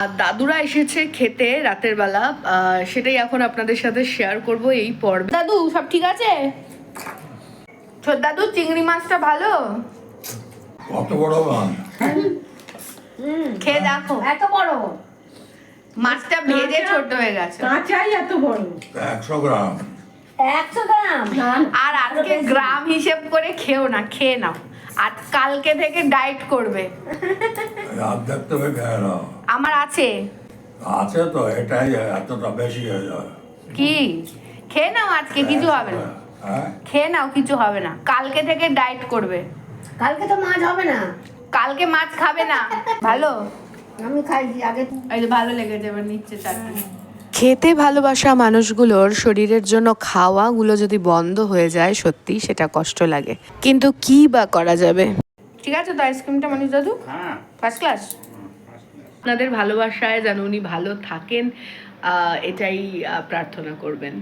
দাদুরা এসেছে খেতে রাতের বেলা, সেটাই এখন আপনাদের সাথে শেয়ার করব এই পর্বে। দাদু সব ঠিক আছে? ছোট দাদু চিংড়ি মাছটা ভালো? কত বড় মাছ? খেয়ে দেখো। এত বড় মাছটা ভেজে ছোট হয়ে গেছে। কাঁচাই এত বড়। 100 গ্রাম। 100 গ্রাম। আর আজকে গ্রাম হিসেব করে খেও না, খেয়ে নাও। আর কালকে থেকে ডায়েট করবে। রাত দেখতে হবে কেন? আমার আছে। আছে তো, এটাই এতটা বেশি হয়ে যাবে। কি খেয়ে নাও, আজকে কিছু হবে না। হ্যাঁ, খেয়ে নাও, কিছু হবে না। কালকে থেকে ডায়েট করবে। কালকে তো মাছ হবে না। কালকে মাছ খাবে না। ভালো? আমি খাইছি আগে। এই যে ভালো লেগেছে, এবার নিচ্ছে চাটনি। খেতে ভালোবাসা মানুষগুলোর শরীরের জন্য খাওয়াগুলো যদি বন্ধ হয়ে যায়, সত্যি সেটা কষ্ট লাগে, কিন্তু কি বা করা যাবে। ঠিক আছে তো আইসক্রিমটা মানুষ দাদু? হ্যাঁ, ফার্স্ট ক্লাস। আপনাদের ভালোবাসায় যেন উনি ভালো থাকেন, এটাই প্রার্থনা করবেন।